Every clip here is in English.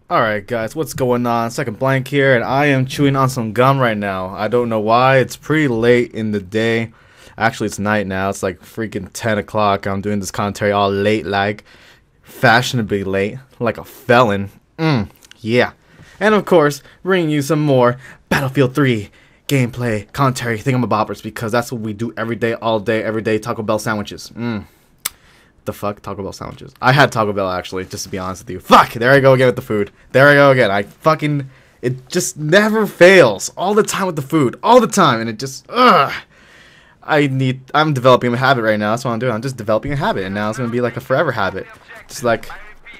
Alright guys, what's going on? SecondBlank here, and I am chewing on some gum right now. I don't know why, it's pretty late in the day. Actually, it's night now, it's like freaking 10 o'clock. I'm doing this commentary all late, like fashionably late, like a felon. Yeah. And of course, bringing you some more Battlefield 3 gameplay, commentary, thingamabobbers, because that's what we do every day, all day, every day. Taco Bell sandwiches. The fuck? Taco Bell sandwiches. I had Taco Bell, actually, just to be honest with you. Fuck! There I go again with the food. There I go again. It just never fails. All the time with the food. All the time. And it just, I'm developing a habit right now. That's what I'm doing. I'm just developing a habit. And now it's going to be like a forever habit. Just like,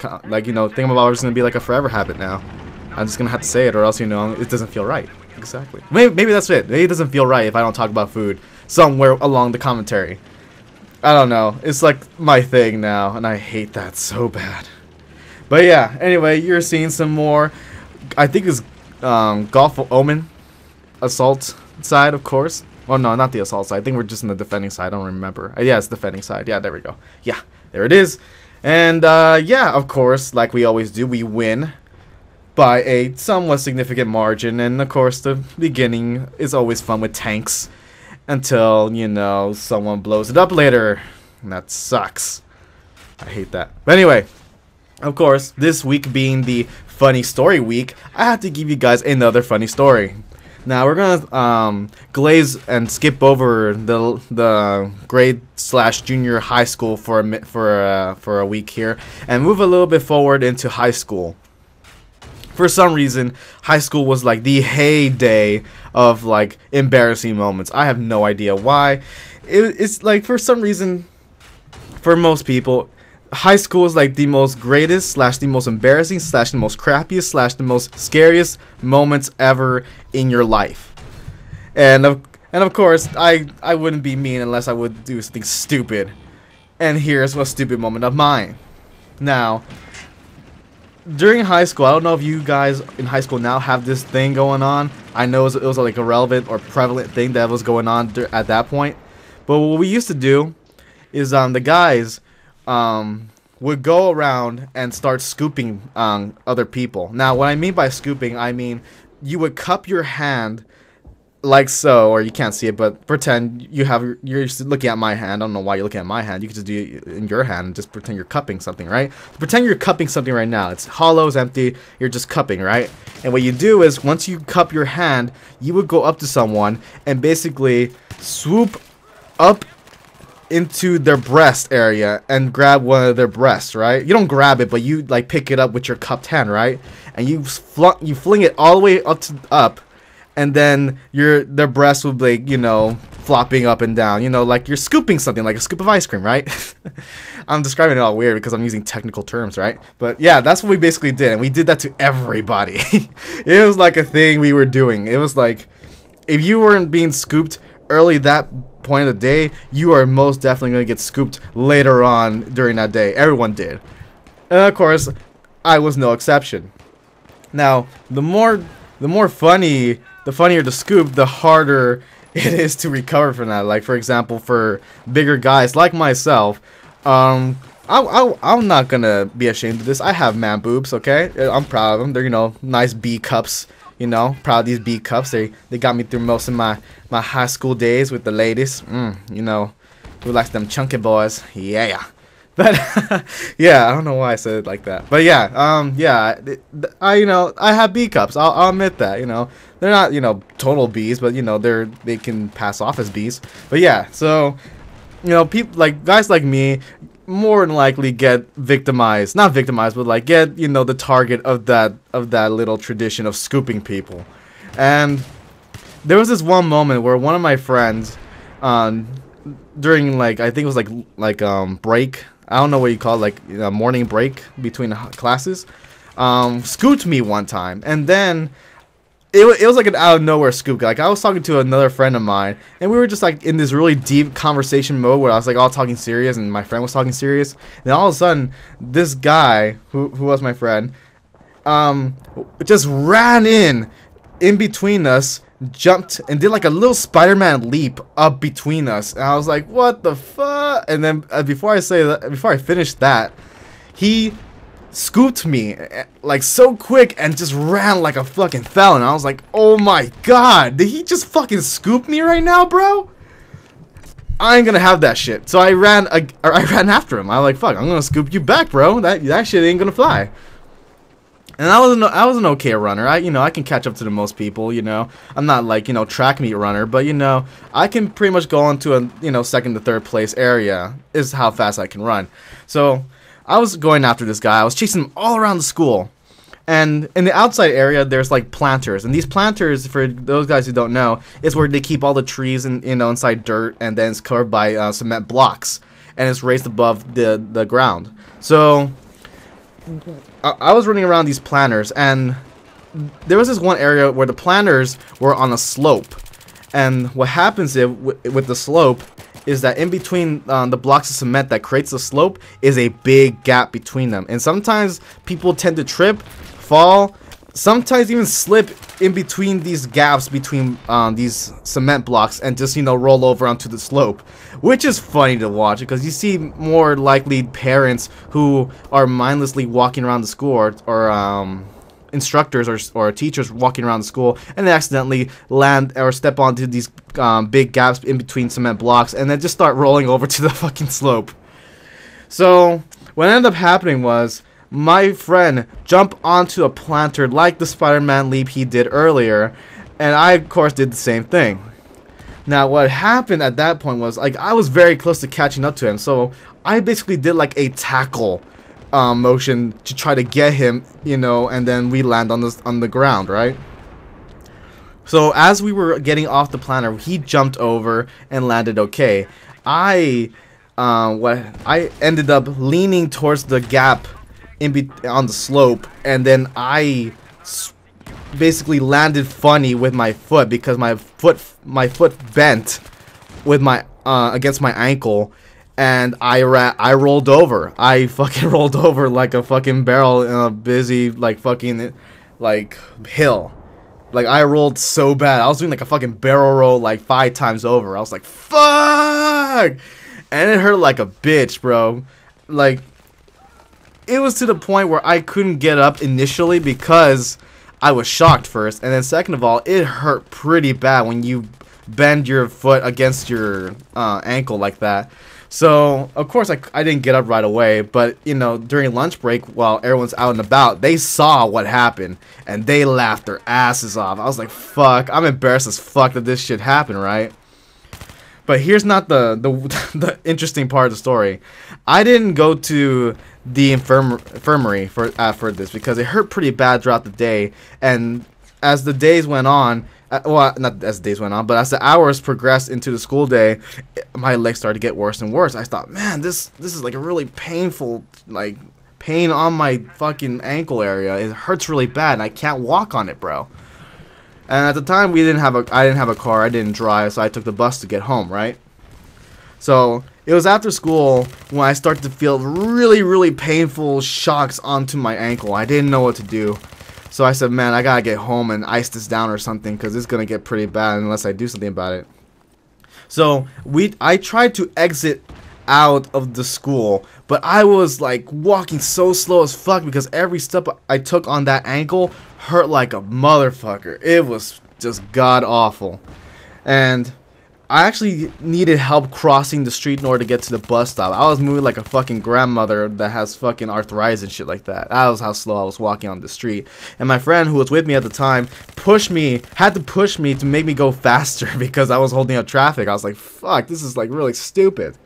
you know, thingamabobbers is going to be like a forever habit now. I'm just going to have to say it, or else, you know, it doesn't feel right. Exactly. Maybe that's it. Maybe it doesn't feel right if I don't talk about food somewhere along the commentary. I don't know. It's like my thing now, and I hate that so bad. But yeah, anyway, you're seeing some more. I think it's Gulf of Oman assault side, of course. Well, no, not the assault side. I think we're just in the defending side. I don't remember. Yeah, it's defending side. Yeah, there we go. Yeah, there it is. And yeah, of course, like we always do, we win by a somewhat significant margin. And of course, the beginning is always fun with tanks. Until, you know, someone blows it up later. And that sucks. I hate that. But anyway, of course, this week being the funny story week, I have to give you guys another funny story. Now, we're gonna glaze and skip over the grade/junior high school for a week here, and move a little bit forward into high school. For some reason, high school was like the heyday of like embarrassing moments. I have no idea why. It's like, for some reason, for most people, high school is like the most greatest / the most embarrassing / the most crappiest / the most scariest moments ever in your life. And of course, I wouldn't be mean unless I would do something stupid. And here's a stupid moment of mine. Now, during high school, I don't know if you guys in high school now have this thing going on. I know it was like a relevant or prevalent thing that was going on at that point. But what we used to do is the guys would go around and start scooping other people. Now, what I mean by scooping, I mean you would cup your hand like so, or you can't see it, but pretend you're looking at my hand. I don't know why you're looking at my hand. You can just do it in your hand and just pretend you're cupping something, right? Pretend you're cupping something right now. It's hollow, it's empty, you're just cupping, right? And what you do is, once you cup your hand, you would go up to someone and basically swoop up into their breast area and grab one of their breasts, right? You don't grab it, but you like pick it up with your cupped hand, right? And you fling it all the way up. And then their breasts will be, you know, flopping up and down. You know, like you're scooping something, like a scoop of ice cream, right? I'm describing it all weird because I'm using technical terms, right? But yeah, that's what we basically did. And we did that to everybody. It was like a thing we were doing. It was like, if you weren't being scooped early that point of the day, you are most definitely going to get scooped later on during that day. Everyone did. And of course, I was no exception. Now, the funnier the scoop, the harder it is to recover from that. Like, for example, for bigger guys like myself, I'm not gonna be ashamed of this. I have man boobs, okay? I'm proud of them. They're, you know, nice B cups. You know, proud of these B cups. They got me through most of my high school days with the ladies. You know, who likes them chunky boys? Yeah. But yeah, I don't know why I said it like that. But yeah, I have B cups. I'll admit that. You know, they're not, you know, total Bs, but you know, they can pass off as Bs. But yeah, so you know, people like guys like me more than likely get victimized. Not victimized, but like get, you know, the target of that little tradition of scooping people. And there was this one moment where one of my friends, during like, I think it was like break. I don't know what you call it, like, you know, morning break between classes, scooped me one time, and then it was like an out of nowhere scoop. Like, I was talking to another friend of mine, and we were just like in this really deep conversation mode where I was like all talking serious, and my friend was talking serious. And then all of a sudden, this guy who was my friend, just ran in between us, jumped and did like a little Spider-Man leap up between us, and I was like, what the fuck? And then before I finished that, he scooped me like so quick and just ran like a fucking felon. I was like, oh my god, did he just fucking scoop me right now, bro? I ain't gonna have that shit. So I ran after him. I was like, fuck, I'm gonna scoop you back, bro. That shit ain't gonna fly. And I was an okay runner. I can catch up to the most people, you know. I'm not like, track meet runner, but I can pretty much go into a, second to third place area is how fast I can run. So I was going after this guy. I was chasing him all around the school. And in the outside area, there's like planters. And these planters, for those guys who don't know, is where they keep all the trees inside dirt, and then it's covered by cement blocks, and it's raised above the ground. So I was running around these planters, and there was this one area where the planters were on a slope. And what happens with the slope is that in between the blocks of cement that creates the slope is a big gap between them. And sometimes people tend to trip, fall, sometimes even slip in between these gaps between these cement blocks and just, roll over onto the slope. Which is funny to watch because you see more likely parents who are mindlessly walking around the school or instructors or teachers walking around the school, and they accidentally land or step onto these big gaps in between cement blocks and then just start rolling over to the fucking slope. So what ended up happening was my friend jumped onto a planter like the Spider-Man leap he did earlier, and I of course did the same thing. Now what happened at that point was, like, I was very close to catching up to him, so I basically did like a tackle motion to try to get him, and then we land on the ground, right? So as we were getting off the planter, he jumped over and landed okay. I ended up leaning towards the gap on the slope, and then I basically landed funny with my foot because my foot bent with my against my ankle. And I rolled over. I fucking rolled over like a fucking barrel in a busy, like, fucking, like, hill. Like, I rolled so bad. I was doing, like, a fucking barrel roll, like, 5 times over. I was like, fuck! And it hurt like a bitch, bro. Like, it was to the point where I couldn't get up initially because I was shocked first. And then second of all, it hurt pretty bad when you bend your foot against your ankle like that. So, of course, I didn't get up right away, but, during lunch break, while everyone's out and about, they saw what happened, and they laughed their asses off. I was like, fuck, I'm embarrassed as fuck that this shit happened, right? But here's not the interesting part of the story. I didn't go to the infirmary for this, because it hurt pretty bad throughout the day, and as the days went on, well, not as the days went on, but as the hours progressed into the school day, my legs started to get worse and worse. I thought, man, this is like a really painful, like, pain on my fucking ankle area. It hurts really bad, and I can't walk on it, bro. And at the time, I didn't have a car. I didn't drive, so I took the bus to get home, right? So it was after school when I started to feel really, really painful shocks onto my ankle. I didn't know what to do. So I said, man, I gotta get home and ice this down or something, because it's gonna get pretty bad unless I do something about it. So I tried to exit out of the school, but I was like walking so slow as fuck because every step I took on that ankle hurt like a motherfucker. It was just god awful. And I actually needed help crossing the street in order to get to the bus stop. I was moving like a fucking grandmother that has fucking arthritis and shit like that. That was how slow I was walking on the street. And my friend who was with me at the time had to push me to make me go faster because I was holding up traffic. I was like, fuck, this is like really stupid.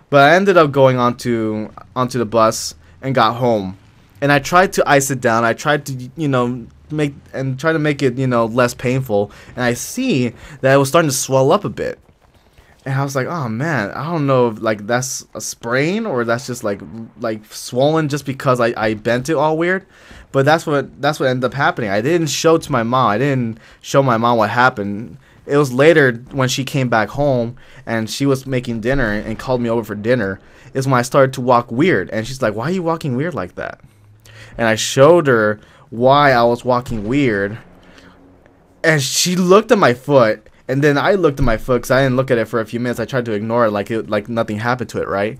But I ended up going onto the bus and got home. And I tried to ice it down. I tried to, try to make it, less painful. And I see that it was starting to swell up a bit. And I was like, oh man, I don't know if like that's a sprain or that's just like swollen just because I bent it all weird. But that's what ended up happening. I didn't show to my mom. I didn't show my mom what happened. It was later when she came back home and she was making dinner and called me over for dinner is when I started to walk weird. And she's like, why are you walking weird like that? And I showed her why I was walking weird. And she looked at my foot. And then I looked at my foot because I didn't look at it for a few minutes. I tried to ignore it like nothing happened to it, right?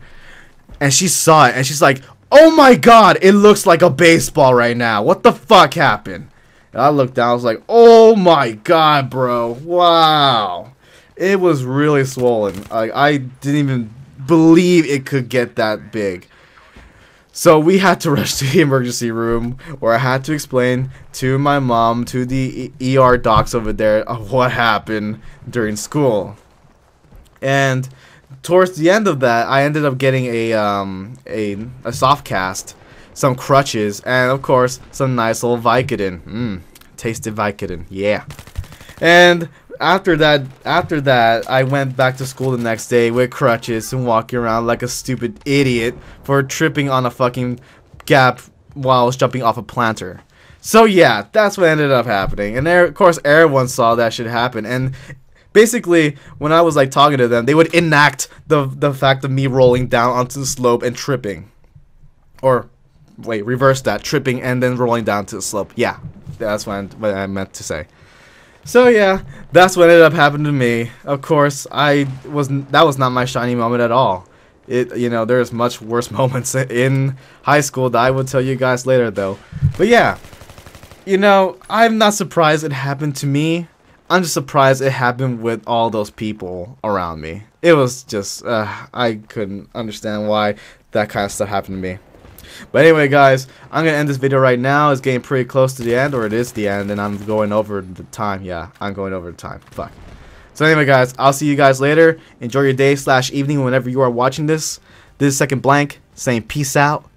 And she saw it and she's like, Oh my god, it looks like a baseball right now. What the fuck happened? And I looked down, I was like, oh my god, bro. Wow. It was really swollen. Like, I didn't even believe it could get that big. So we had to rush to the emergency room, where I had to explain to my mom, to the ER docs over there, what happened during school. And towards the end of that, I ended up getting a soft cast, some crutches, and of course some nice old Vicodin. Tasted Vicodin, yeah. And after that, I went back to school the next day with crutches and walking around like a stupid idiot for tripping on a fucking gap while I was jumping off a planter. So yeah, that's what ended up happening. And there, of course, everyone saw that shit happen. And basically, when I was like talking to them, they would enact the fact of me rolling down onto the slope and tripping. Or wait, reverse that, tripping and then rolling down to the slope. Yeah, that's what I meant to say. So yeah, that's what ended up happening to me. Of course, that was not my shiny moment at all. There's much worse moments in high school that I will tell you guys later though. But yeah, I'm not surprised it happened to me. I'm just surprised it happened with all those people around me. It was just, I couldn't understand why that kind of stuff happened to me. But anyway, guys, I'm going to end this video right now. It's getting pretty close to the end, or it is the end, and I'm going over the time. Yeah, I'm going over the time. Fuck. So anyway, guys, I'll see you guys later. Enjoy your day / evening whenever you are watching this. This is SecondBlank saying peace out.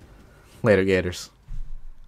Later, Gators.